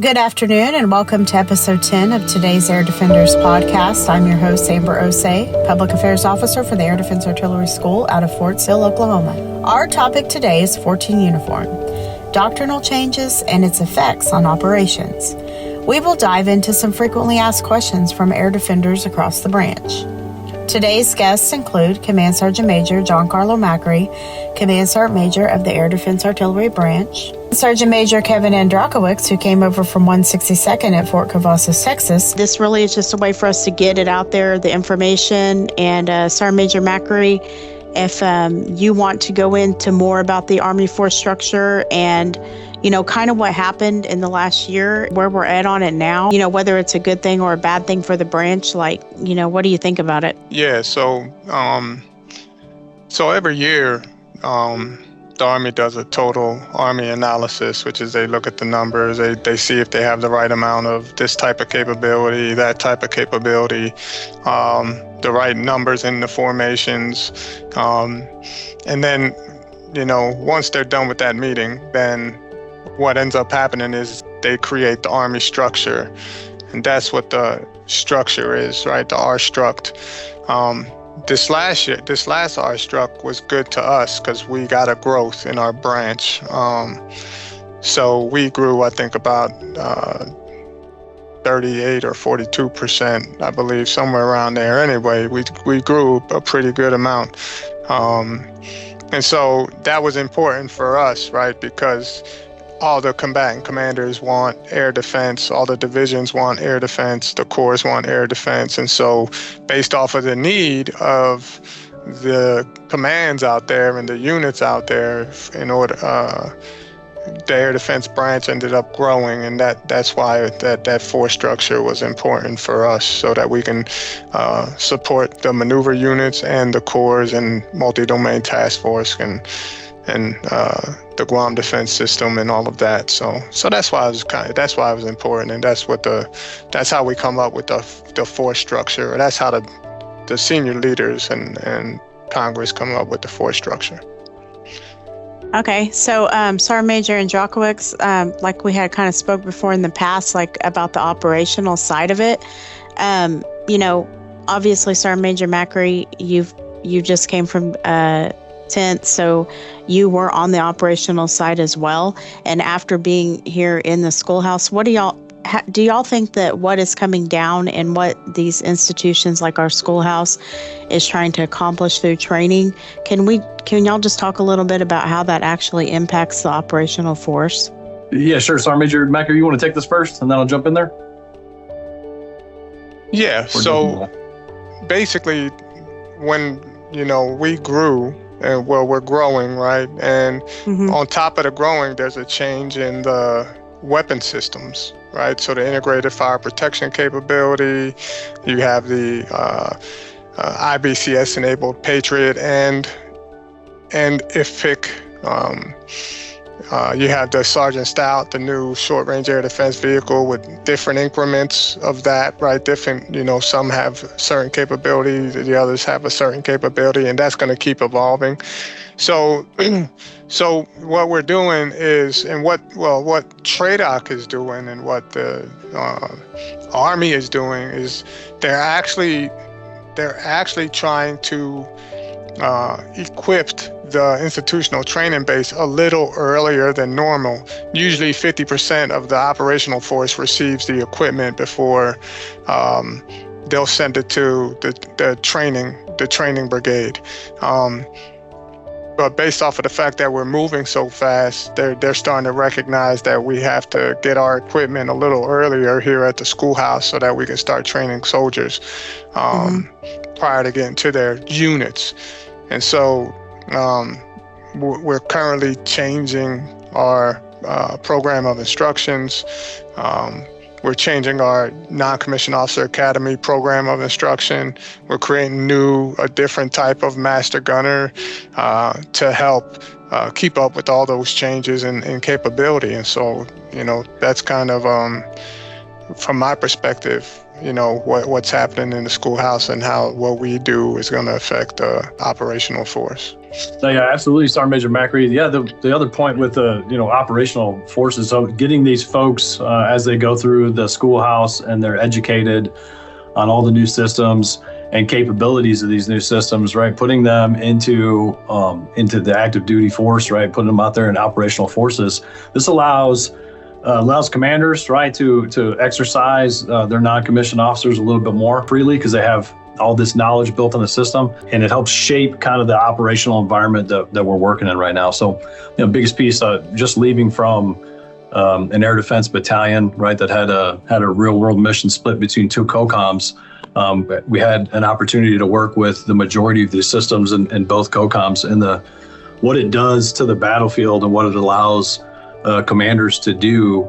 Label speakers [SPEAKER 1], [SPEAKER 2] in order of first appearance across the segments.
[SPEAKER 1] Good afternoon and welcome to episode 10 of today's Air Defenders podcast. I'm your host, Amber Osei, Public Affairs Officer for the Air Defense Artillery School out of Fort Sill, Oklahoma. Our topic today is 14 uniform, doctrinal changes and its effects on operations. We will dive into some frequently asked questions from air defenders across the branch. Today's guests include Command Sergeant Major Giancarlo Macri, Command Sergeant Major of the Air Defense Artillery Branch, Sergeant Major Kevin Andrakowicz, who came over from 162nd at Fort Cavazos, Texas. This really is just a way for us to get it out there, the information. And Sergeant Major Macri, if you want to go into more about the Army force structure and kind of what happened in the last year, where we're at on it now, whether it's a good thing or a bad thing for the branch, what do you think about it?
[SPEAKER 2] Yeah, so every year, the Army does a total Army analysis, which is they look at the numbers, they see if they have the right amount of this type of capability, that type of capability, the right numbers in the formations, and then, once they're done with that meeting, then what ends up happening is they create the Army structure, and that's what the structure is, right? The R-struct. This last R-struct was good to us because we got a growth in our branch. So we grew, I think, about 38 or 42%, I believe, somewhere around there. Anyway, we grew a pretty good amount. And so that was important for us, right? Because all the combatant commanders want air defense, all the divisions want air defense, the corps want air defense. And so based off of the need of the commands out there and the units out there, in order, the air defense branch ended up growing, and that's why that force structure was important for us, so that we can support the maneuver units and the corps and multi-domain task force and the Guam defense system and all of that. So that's why it was important, and that's how we come up with the force structure. That's how the senior leaders and Congress come up with the force structure.
[SPEAKER 1] Okay, so Sergeant Major Andrakowicz, like we had kind of spoke before in the past, about the operational side of it. Obviously, Sergeant Major Macri, you just came from 10th, so you were on the operational side as well. And after being here in the schoolhouse, what do y'all think that what is coming down and what these institutions like our schoolhouse is trying to accomplish through training? Can y'all just talk a little bit about how that actually impacts the operational force?
[SPEAKER 3] Yeah, sure. Sergeant Major Macri, you want to take this first and then I'll jump in there?
[SPEAKER 2] Yeah, so basically when, we grew, and we're growing, right? And on top of the growing, there's a change in the weapon systems, right? So the integrated fire protection capability, you have the IBCS enabled Patriot and IFPC. You have the Sergeant Stout, the new short-range air defense vehicle with different increments of that, right? Different, some have certain capabilities, the others have a certain capability, and that's going to keep evolving. So what we're doing is, and what TRADOC is doing, and what the Army is doing is, they're actually trying to equip the institutional training base a little earlier than normal. Usually 50% of the operational force receives the equipment before they'll send it to the training brigade. But based off of the fact that we're moving so fast, they're starting to recognize that we have to get our equipment a little earlier here at the schoolhouse so that we can start training soldiers prior to getting to their units. And so we're currently changing our program of instructions. We're changing our non-commissioned officer academy program of instruction. We're creating a different type of master gunner to help keep up with all those changes in capability. And so, that's kind of, from my perspective, what's happening in the schoolhouse and how what we do is going to affect the operational force.
[SPEAKER 3] Yeah, absolutely, Sergeant Major Macri. Yeah, the other point with the operational forces, so getting these folks as they go through the schoolhouse and they're educated on all the new systems and capabilities of these new systems, right? Putting them into the active duty force, right? Putting them out there in operational forces. This allows commanders, right, to exercise their non-commissioned officers a little bit more freely because they have all this knowledge built in the system, and it helps shape kind of the operational environment that we're working in right now. So, biggest piece, just leaving from an air defense battalion, right, that had a real world mission split between two COCOMs. We had an opportunity to work with the majority of these systems in both COCOMs, and what it does to the battlefield and what it allows commanders to do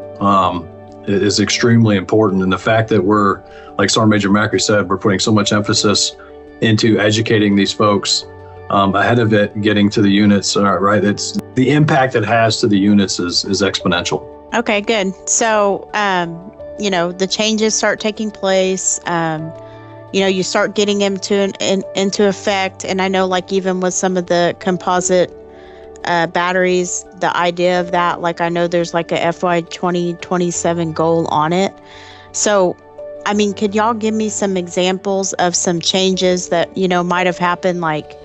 [SPEAKER 3] is extremely important. And the fact that we're, like Sergeant Major Macri said, we're putting so much emphasis into educating these folks ahead of it getting to the units, right? It's the impact it has to the units is exponential.
[SPEAKER 1] Okay, good. So, the changes start taking place. You start getting into effect. And I know, like, even with some of the composite batteries, the idea of that, like, I know there's like a FY 2027 goal on it. So, I mean, could y'all give me some examples of some changes that, might have happened like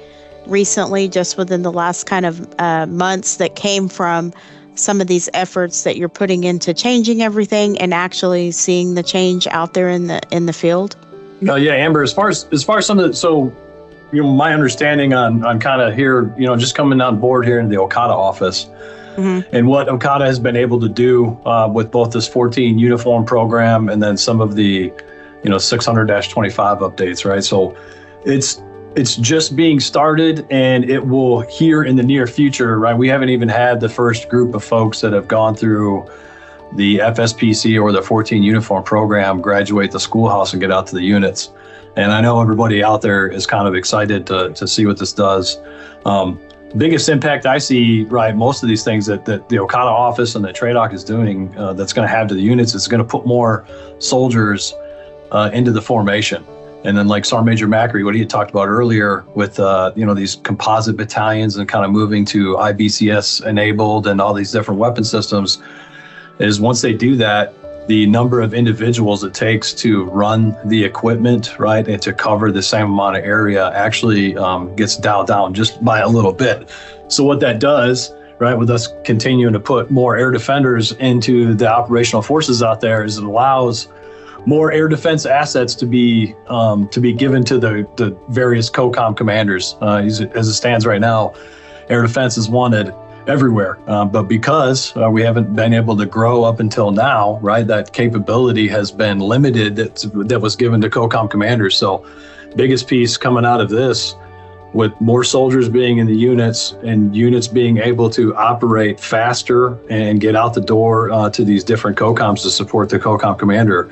[SPEAKER 1] recently, just within the last kind of months that came from some of these efforts that you're putting into changing everything and actually seeing the change out there in the field?
[SPEAKER 3] Yeah, Amber, as far as some of the, so, my understanding on kind of here, just coming on board here in the Okada office, and what Okada has been able to do with both this 14 uniform program and then some of the, 600-25 updates, right? So it's just being started, and it will here in the near future, right? We haven't even had the first group of folks that have gone through the FSPC or the 14 uniform program graduate the schoolhouse and get out to the units. And I know everybody out there is kind of excited to see what this does. Biggest impact I see, right, most of these things that the Okada office and the TRADOC is doing that's going to have to the units is going to put more soldiers into the formation. And then, like Sergeant Major Macri, what he had talked about earlier with these composite battalions and kind of moving to IBCS enabled and all these different weapon systems, is once they do that, the number of individuals it takes to run the equipment, right, and to cover the same amount of area actually gets dialed down just by a little bit. So what that does, right, with us continuing to put more air defenders into the operational forces out there, is it allows more air defense assets to be given to the various COCOM commanders. As it stands right now, air defense is wanted everywhere, but because we haven't been able to grow up until now, right, that capability has been limited that was given to COCOM commanders. So biggest piece coming out of this, with more soldiers being in the units and units being able to operate faster and get out the door to these different COCOMs to support the COCOM commander,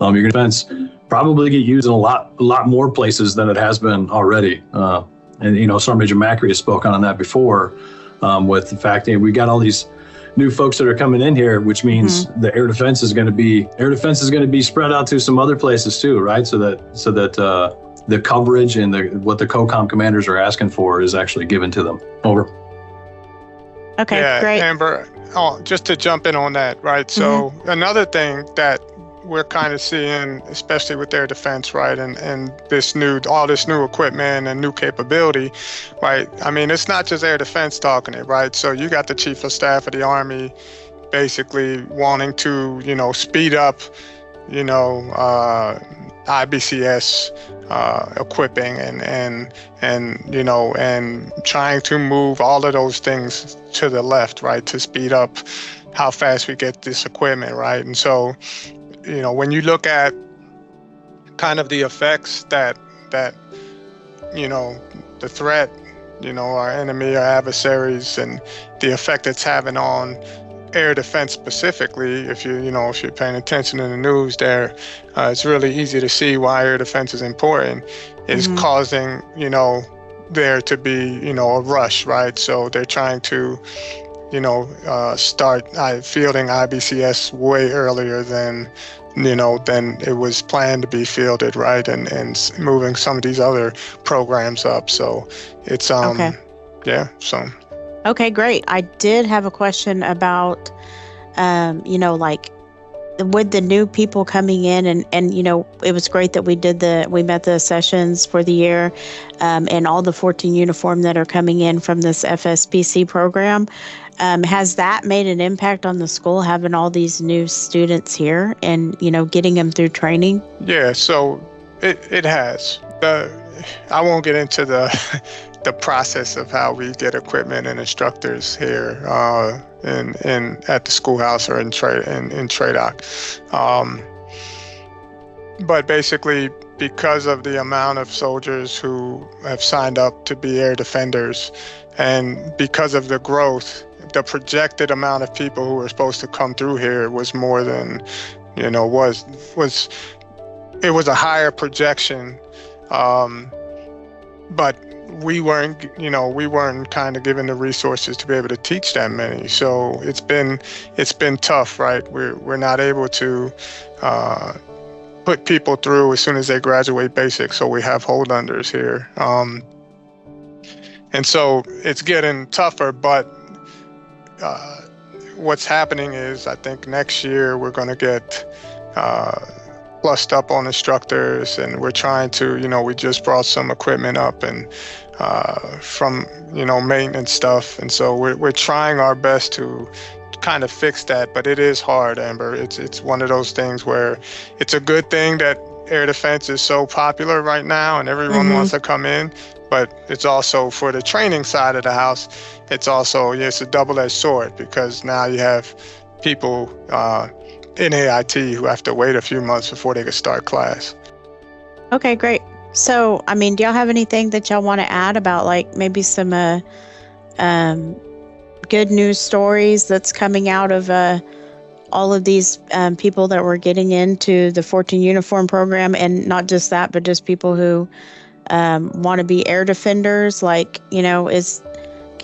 [SPEAKER 3] your defense probably get used in a lot more places than it has been already. And Sergeant Major Macri has spoken on that before. With the fact that we got all these new folks that are coming in here, which means the air defense is going to be spread out to some other places too, right? So that the coverage and what the COCOM commanders are asking for is actually given to them. Over.
[SPEAKER 1] Okay,
[SPEAKER 2] yeah,
[SPEAKER 1] great.
[SPEAKER 2] Amber, just to jump in on that, right? So another thing that we're kind of seeing, especially with air defense, right, and all this new equipment and new capability, right? I mean, it's not just air defense talking it, right? So you got the Chief of Staff of the Army basically wanting to, speed up, IBCS equipping and trying to move all of those things to the left, right, to speed up how fast we get this equipment, right? And so, when you look at kind of the effects that the threat, our enemy, our adversaries, and the effect it's having on air defense specifically, if you're paying attention in the news there, it's really easy to see why air defense is important, is causing, there to be, a rush, right? So they're trying to start fielding IBCS way earlier than it was planned to be fielded, right? And moving some of these other programs up. So it's,
[SPEAKER 1] Okay.
[SPEAKER 2] yeah, so.
[SPEAKER 1] Okay, great. I did have a question about, like with the new people coming in and it was great that we met the sessions for the year, and all the 14 uniform that are coming in from this FSPC program. Has that made an impact on the school, having all these new students here and, getting them through training?
[SPEAKER 2] Yeah, so it has. I won't get into the the process of how we get equipment and instructors here in at the schoolhouse or in TRADOC. But basically, because of the amount of soldiers who have signed up to be air defenders, and because of the growth, the projected amount of people who were supposed to come through here was more than, it was a higher projection, but we weren't kind of given the resources to be able to teach that many. So it's been tough, right? We're not able to put people through as soon as they graduate basic, so we have hold unders here. And so it's getting tougher, but what's happening is I think next year we're going to get plussed up on instructors, and we're trying to, we just brought some equipment up and from, maintenance stuff. And so we're trying our best to kind of fix that, but it is hard, Amber. It's one of those things where it's a good thing that air defense is so popular right now and everyone wants to come in, but it's also, for the training side of the house, it's a double-edged sword, because now you have people in AIT who have to wait a few months before they can start class.
[SPEAKER 1] Okay, great. So, do y'all have anything that y'all want to add about, like, maybe some good news stories that's coming out of all of these people that were getting into the 14 uniform program, and not just that, but just people who want to be air defenders? Like, you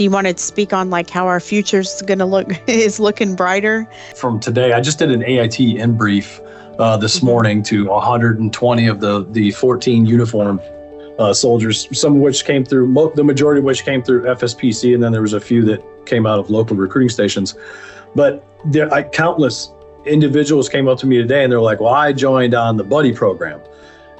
[SPEAKER 1] want to speak on like how our future's going to is looking brighter? From
[SPEAKER 3] today, I just did an AIT in brief this morning to 120 of the 14 uniform soldiers, some of which came through, the majority of which came through FSPC, and then there was a few that came out of local recruiting stations. But countless individuals came up to me today and they're like, well, I joined on the buddy program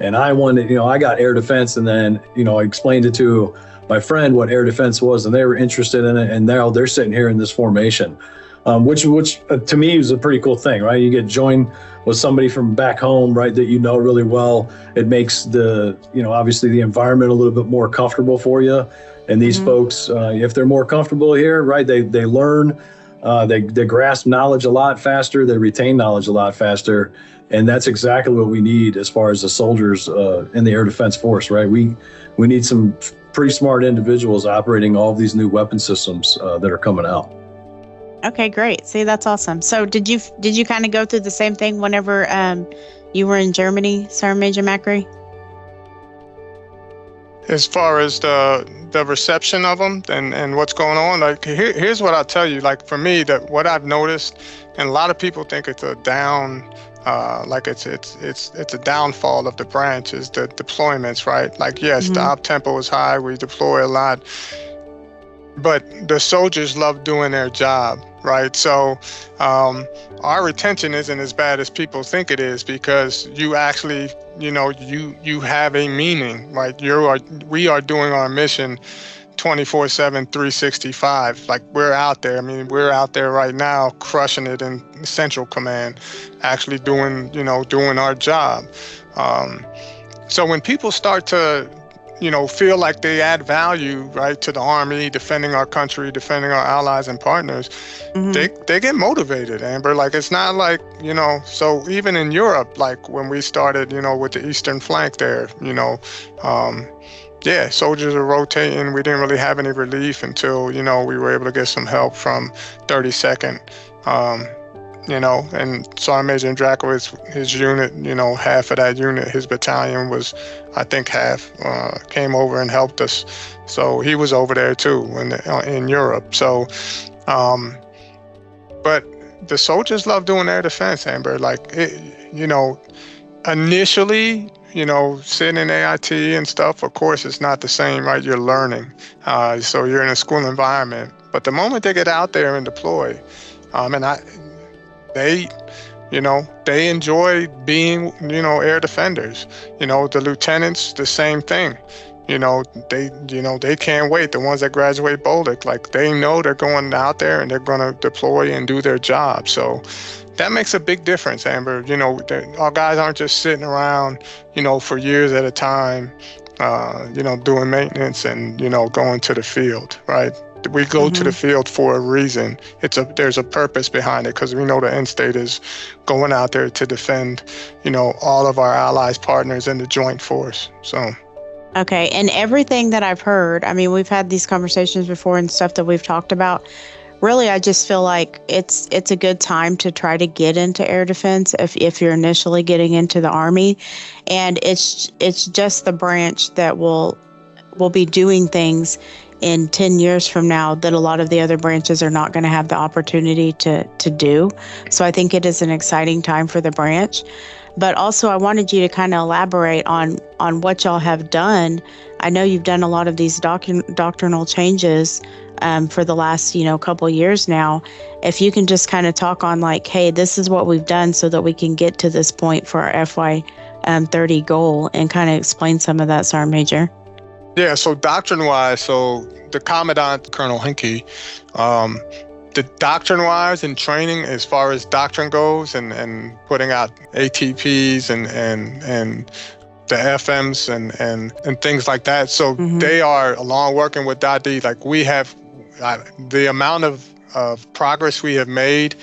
[SPEAKER 3] and I wanted, I got air defense, and then, I explained it to my friend what air defense was, and they were interested in it, and now they're sitting here in this formation, which to me is a pretty cool thing, right? You get joined with somebody from back home, right, that really well. It makes the, obviously the environment a little bit more comfortable for you. And these folks, if they're more comfortable here, right, they learn, they grasp knowledge a lot faster, they retain knowledge a lot faster. And that's exactly what we need as far as the soldiers in the air defense force, right? We need some pretty smart individuals operating all of these new weapon systems that are coming out.
[SPEAKER 1] Okay, great. See, that's awesome. So did you kind of go through the same thing whenever you were in Germany, Sergeant Major Macri?
[SPEAKER 2] As far as the reception of them and what's going on, like here's what I'll tell you. Like for me, that what I've noticed, and a lot of people think it's a down, like it's a downfall of the branch, is the deployments, right? Like yes, the op tempo is high, we deploy a lot, but the soldiers love doing their job, right? So our retention isn't as bad as people think it is, because you actually, you have a meaning, right? We are doing our mission 24/7, 365. Like we're out there. We're out there right now crushing it in Central Command, actually doing our job. So when people start to feel like they add value, right, to the Army, defending our country, defending our allies and partners, they get motivated, Amber. Like, it's not like, so even in Europe, like when we started, with the Eastern flank there, soldiers are rotating. We didn't really have any relief until, we were able to get some help from 32nd. And Sergeant Major Andrakowicz, his unit, half of that unit, his battalion was, I think half, came over and helped us. So he was over there too in Europe. So Um, but the soldiers love doing air defense, Amber. Like, initially, sitting in AIT and stuff, of course, it's not the same, right? You're learning. So you're in a school environment. But the moment they get out there and deploy, they they enjoy being, air defenders. The lieutenants, the same thing. They can't wait. The ones that graduate BOLDIC, like, they know they're going out there and they're going to deploy and do their job. So that makes a big difference, Amber. Our guys aren't just sitting around, for years at a time, doing maintenance and, going to the field, right? We go to the field for a reason. There's a purpose behind it, because we know the end state is going out there to defend, all of our allies, partners in the joint force. So.
[SPEAKER 1] Okay, and everything that I've heard, I mean, we've had these conversations before and stuff that we've talked about. Really, I just feel like it's a good time to try to get into air defense if you're initially getting into the Army, and it's just the branch that will be doing things in 10 years from now that a lot of the other branches are not going to have the opportunity to do. So I think it is an exciting time for the branch. But also, I wanted you to kind of elaborate on what y'all have done. I know you've done a lot of these doctrinal changes for the last, couple of years now. If you can just kind of talk on, like, hey, this is what we've done so that we can get to this point for our FY 30 goal, and kind of explain some of that, Sergeant Major.
[SPEAKER 2] Yeah, so doctrine-wise, so the Commandant, Colonel Hinkie, the doctrine-wise and training, as far as doctrine goes, and putting out ATPs and the FMs and things like that. So they are, along working with .D, like, we have the amount of progress we have made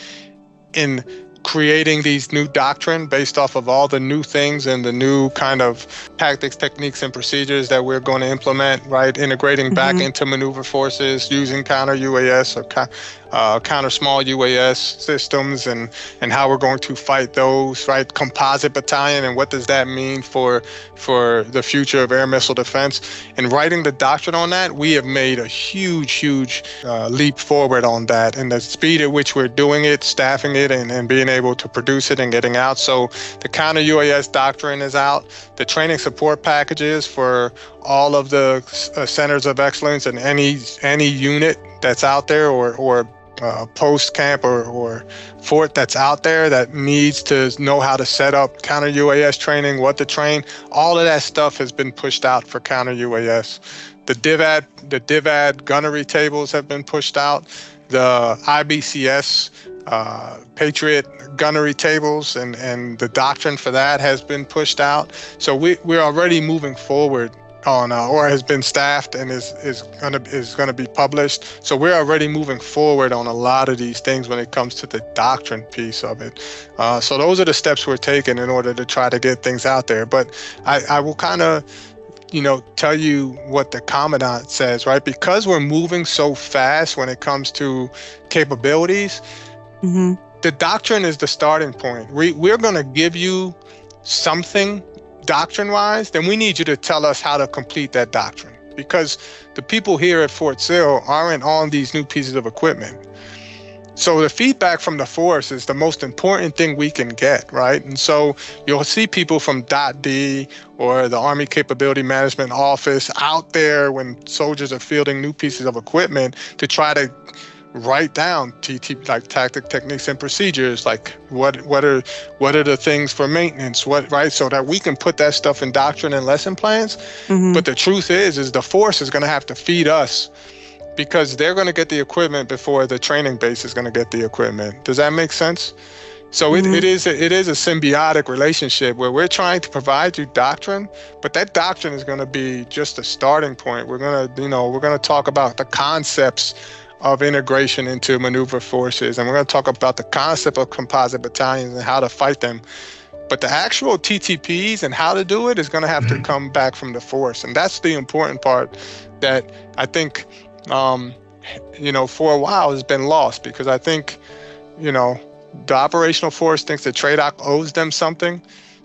[SPEAKER 2] in creating these new doctrine based off of all the new things and the new kind of tactics, techniques, and procedures that we're going to implement, right? Integrating back into maneuver forces, using counter UAS or counter small UAS systems, and how we're going to fight those, right? Composite battalion, and what does that mean for the future of air missile defense? And writing the doctrine on that, we have made a huge leap forward on that, and the speed at which we're doing it, staffing it, and being able to produce it and getting out. So the counter UAS doctrine is out. The training support packages for all of the centers of excellence and any unit that's out there, or post camp or fort that's out there that needs to know how to set up counter UAS training, what to train, all of that stuff has been pushed out for counter UAS. The DIVAD gunnery tables have been pushed out. The IBCS Patriot gunnery tables and the doctrine for that has been pushed out. So we're already moving forward on, or has been staffed and is gonna be published. So we're already moving forward on a lot of these things when it comes to the doctrine piece of it. So those are the steps we're taking in order to try to get things out there. But I will kind of, tell you what the Commandant says, right? Because we're moving so fast when it comes to capabilities, the doctrine is the starting point. We're going to give you something doctrine-wise, then we need you to tell us how to complete that doctrine, because the people here at Fort Sill aren't on these new pieces of equipment. So the feedback from the force is the most important thing we can get, right? And so you'll see people from .D or the Army Capability Management Office out there when soldiers are fielding new pieces of equipment to try to write down like tactic, techniques, and procedures, like what are the things for maintenance, right? So that we can put that stuff in doctrine and lesson plans. But the truth is the force is going to have to feed us, because they're going to get the equipment before the training base is going to get the equipment. Does that make sense? So it is a symbiotic relationship where we're trying to provide you doctrine, but that doctrine is going to be just a starting point. We're going to talk about the concepts of integration into maneuver forces, and we're going to talk about the concept of composite battalions and how to fight them. But the actual TTPs and how to do it is going to have to come back from the force, and that's the important part that I think for a while has been lost, because I think the operational force thinks that TRADOC owes them something,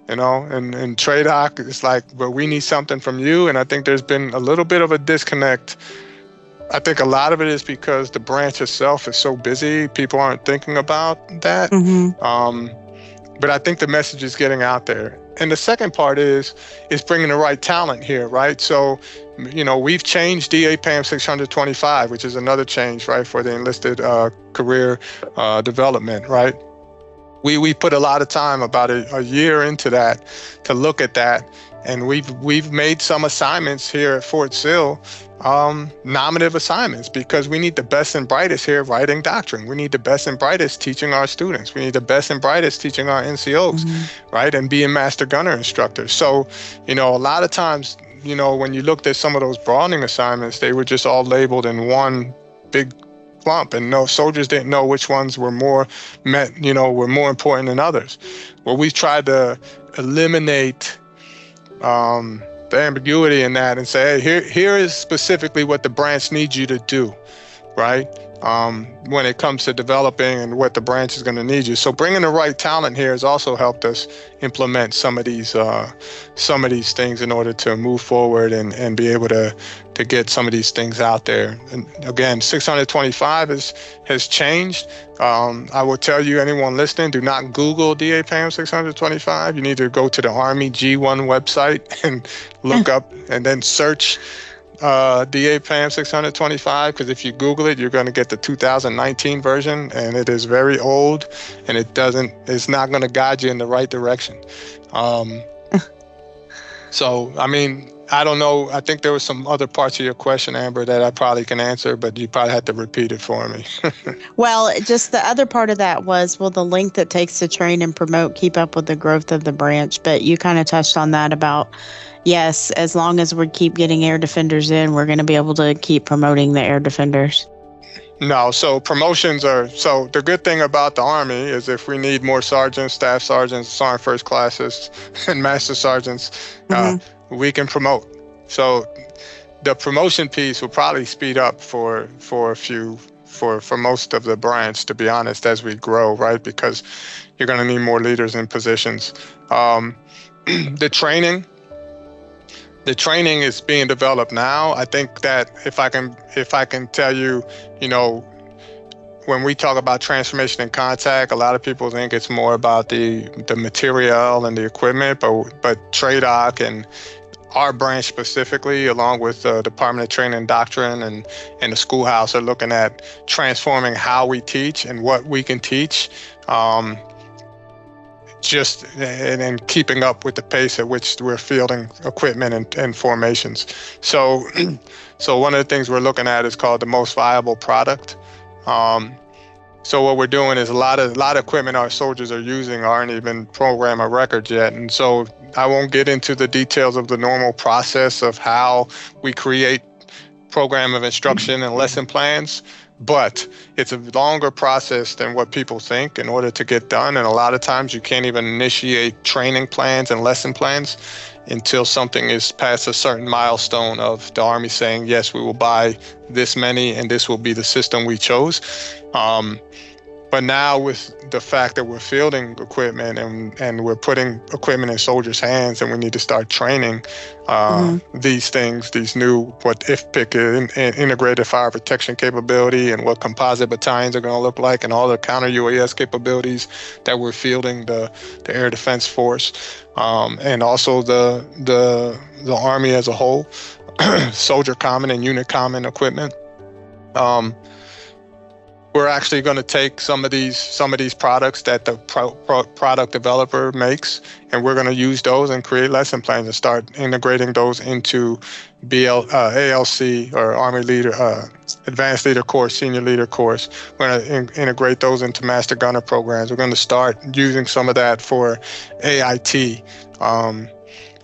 [SPEAKER 2] and TRADOC is like, but we need something from you. And I think there's been a little bit of a disconnect I think a lot of it is because the branch itself is so busy. People aren't thinking about that. But I think the message is getting out there. And the second part is bringing the right talent here, right? So, we've changed DAPAM 625, which is another change, right, for the enlisted career development, right? We put a lot of time, about a year into that, to look at that. And we've made some assignments here at Fort Sill, nominative assignments, because we need the best and brightest here writing doctrine. We need the best and brightest teaching our students. We need the best and brightest teaching our NCOs, right, and being master gunner instructors. So, a lot of times, when you looked at some of those broadening assignments, they were just all labeled in one big clump, and no soldiers didn't know which ones were more important than others. Well, we've tried to eliminate the ambiguity in that and say, hey, here is specifically what the branch needs you to do, right? When it comes to developing and what the branch is going to need you. So bringing the right talent here has also helped us implement some of these things in order to move forward and be able to get some of these things out there. And again, 625 has changed. I will tell you, anyone listening, do not Google DAPAM 625. You need to go to the Army G1 website and look up and then search DAPAM 625, because if you Google it, you're going to get the 2019 version, and it is very old, and it's not going to guide you in the right direction. So, I don't know. I think there were some other parts of your question, Amber, that I probably can answer, but you probably had to repeat it for me.
[SPEAKER 1] Well, just the other part of that was, will the length it takes to train and promote keep up with the growth of the branch? But you kind of touched on that about, yes, as long as we keep getting air defenders in, we're going to be able to keep promoting the air defenders.
[SPEAKER 2] No, so promotions so the good thing about the Army is if we need more sergeants, staff sergeants, sergeant first classes, and master sergeants, we can promote. So the promotion piece will probably speed up for most of the branch, to be honest, as we grow, right? Because you're going to need more leaders in positions. The training is being developed now. I think that if I can tell you, when we talk about transformation and contact, a lot of people think it's more about the material and the equipment, but TRADOC and our branch specifically, along with the Department of Training and Doctrine and the schoolhouse, are looking at transforming how we teach and what we can teach, and keeping up with the pace at which we're fielding equipment and formations. So one of the things we're looking at is called the most viable product. So what we're doing is a lot of equipment our soldiers are using aren't even program of record yet. And so I won't get into the details of the normal process of how we create program of instruction and lesson plans, but it's a longer process than what people think in order to get done. And a lot of times you can't even initiate training plans and lesson plans until something is past a certain milestone of the Army saying, yes, we will buy this many and this will be the system we chose. But now with the fact that we're fielding equipment and we're putting equipment in soldiers' hands, and we need to start training these things, these new, what IFPC is, integrated fire protection capability, and what composite battalions are going to look like, and all the counter UAS capabilities that we're fielding, the Air Defense Force, and also the Army as a whole, soldier common and unit common equipment. We're actually going to take some of these products that the product developer makes, and we're going to use those and create lesson plans and start integrating those into ALC, or Army Leader, Advanced Leader Course, Senior Leader Course. We're going to integrate those into Master Gunner programs. We're going to start using some of that for AIT.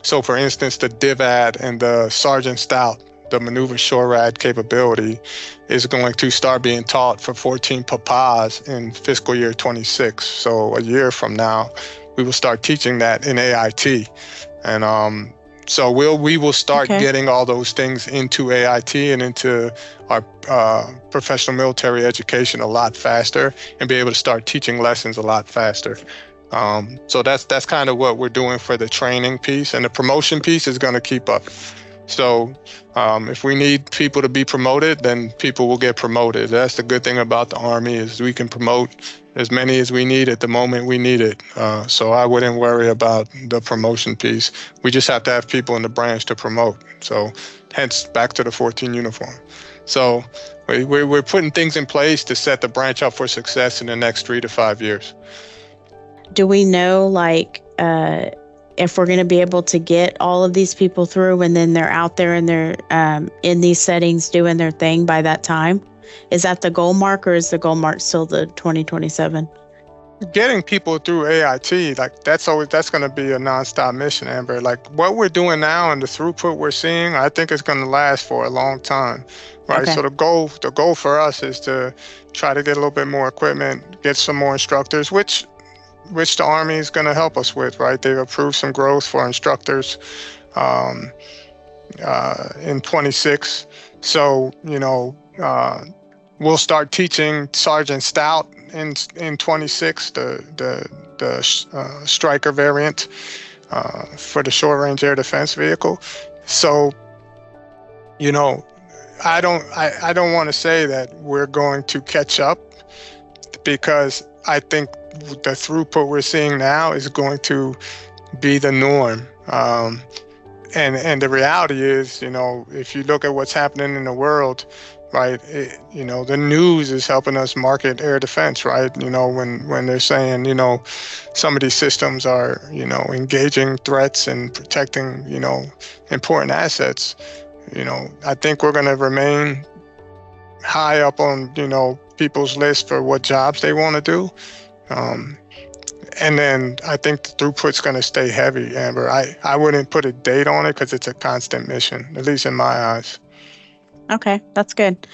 [SPEAKER 2] So, for instance, the DIVAD and the Sergeant Stout, the maneuver SHORAD capability, is going to start being taught for 14 papas in fiscal year 26. So a year from now, we will start teaching that in AIT. And so we will start getting all those things into AIT and into our professional military education a lot faster, and be able to start teaching lessons a lot faster. So that's kind of what we're doing for the training piece, and the promotion piece is going to keep up. So if we need people to be promoted, then people will get promoted. That's the good thing about the Army, is we can promote as many as we need at the moment we need it. So I wouldn't worry about the promotion piece. We just have to have people in the branch to promote. So hence back to the 14 uniform. So we're putting things in place to set the branch up for success in the next 3 to 5 years.
[SPEAKER 1] Do we know, like, if we're going to be able to get all of these people through and then they're out there and they're in these settings doing their thing by that time? Is that the goal mark, or is the goal mark still the 2027?
[SPEAKER 2] Getting people through AIT, like that's going to be a nonstop mission, Amber. Like what we're doing now and the throughput we're seeing, I think it's going to last for a long time, right?
[SPEAKER 1] Okay.
[SPEAKER 2] So the goal for us is to try to get a little bit more equipment, get some more instructors, which the Army is going to help us with, right? They've approved some growth for instructors in 26. So, we'll start teaching Sergeant Stout in 26, the Striker variant for the short range air defense vehicle. So, I don't want to say that we're going to catch up, because I think the throughput we're seeing now is going to be the norm. And the reality is, if you look at what's happening in the world, right, the news is helping us market air defense, right? When they're saying, some of these systems are, engaging threats and protecting, important assets, I think we're going to remain high up on, people's list for what jobs they want to do. And then I think the throughput's going to stay heavy, Amber. I wouldn't put a date on it because it's a constant mission, at least in my eyes.
[SPEAKER 1] Okay, that's good.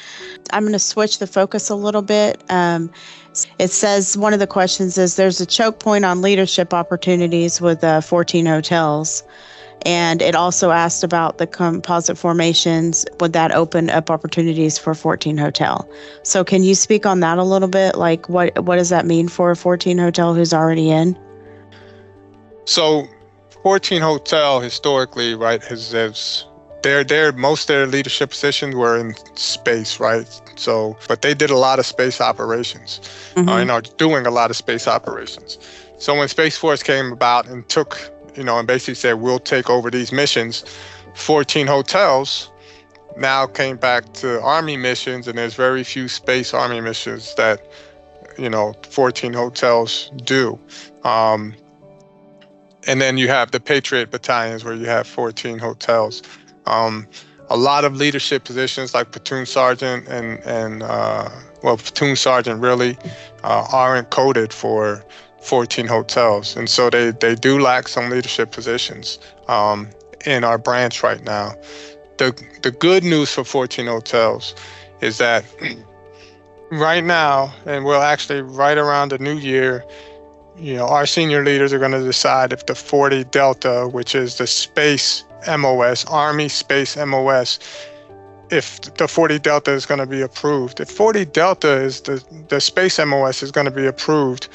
[SPEAKER 1] I'm going to switch the focus a little bit. It says one of the questions is there's a choke point on leadership opportunities with 14 hotels. And it also asked about the composite formations. Would that open up opportunities for 14 hotel? So can you speak on that a little bit? Like what does that mean for a 14 hotel who's already in?
[SPEAKER 2] So 14 hotel historically, right, has most of their leadership positions were in space, right? So, but they did a lot of space operations, and are doing a lot of space operations. So when Space Force came about and took, and basically said, we'll take over these missions, 14 hotels now came back to Army missions, and there's very few space Army missions that, 14 hotels do. And then you have the Patriot battalions where you have 14 hotels. A lot of leadership positions like platoon sergeant and platoon sergeant really aren't coded for 14 hotels. And so they do lack some leadership positions in our branch right now. The good news for 14 hotels is that right now, and we'll actually right around the new year, our senior leaders are going to decide if the 40 Delta, which is the space MOS, Army Space MOS, if the 40 Delta is going to be approved. If 40 Delta is the space MOS is going to be approved,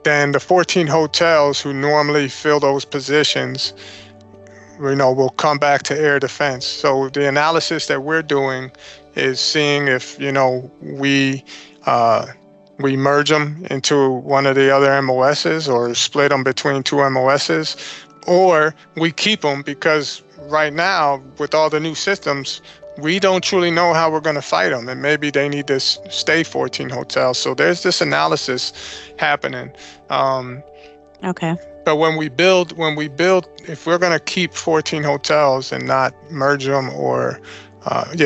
[SPEAKER 2] then the 14 hotels who normally fill those positions, will come back to air defense. So the analysis that we're doing is seeing if, we merge them into one of the other MOSs or split them between two MOSs, or we keep them, because right now, with all the new systems, we don't truly know how we're going to fight them, and maybe they need to stay 14 hotels. So there's this analysis happening.
[SPEAKER 1] Okay.
[SPEAKER 2] But when we build, if we're going to keep 14 hotels and not merge them or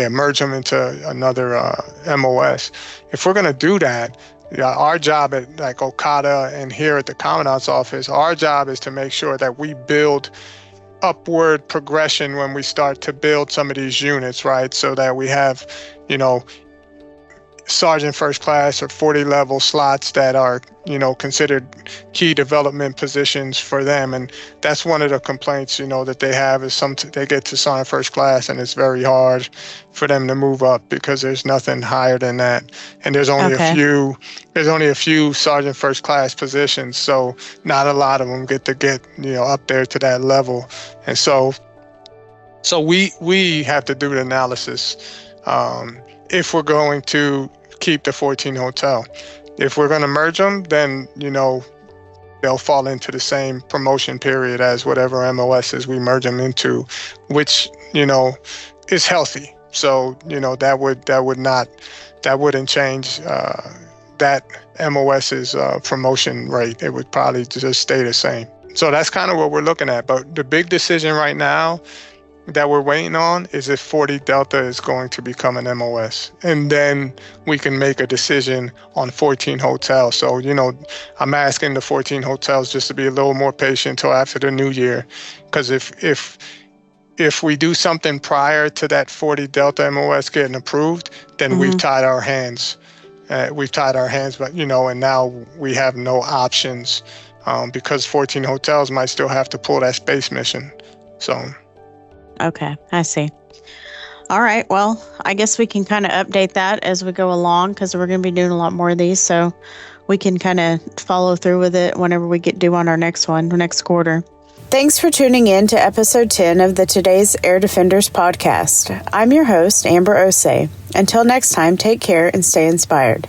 [SPEAKER 2] merge them into another MOS, if we're going to do that, our job at like Okada and here at the Commandant's office, our job is to make sure that we build upward progression when we start to build some of these units, right? So that we have, sergeant first class or 40 level slots that are, considered key development positions for them. And that's one of the complaints, that they have is they get to sergeant first class and it's very hard for them to move up because there's nothing higher than that. And there's only a few sergeant first class positions. So not a lot of them get up there to that level. And so So we have to do the analysis if we're going to keep the 14 hotel. If we're going to merge them, then, they'll fall into the same promotion period as whatever MOSs we merge them into, which, is healthy. So, that wouldn't change that MOS's promotion rate. It would probably just stay the same. So that's kind of what we're looking at. But the big decision right now that we're waiting on is if 40 Delta is going to become an MOS. And then we can make a decision on 14 hotels. So, I'm asking the 14 hotels just to be a little more patient till after the new year. Because if we do something prior to that 40 Delta MOS getting approved, then we've tied our hands. But, and now we have no options because 14 hotels might still have to pull that space mission. So.
[SPEAKER 1] Okay, I see. All right, well, I guess we can kind of update that as we go along because we're going to be doing a lot more of these, so we can kind of follow through with it whenever we get due on our next quarter. Thanks for tuning in to episode 10 of the Today's Air Defenders podcast. I'm your host, Amber Osei. Until next time, take care and stay inspired.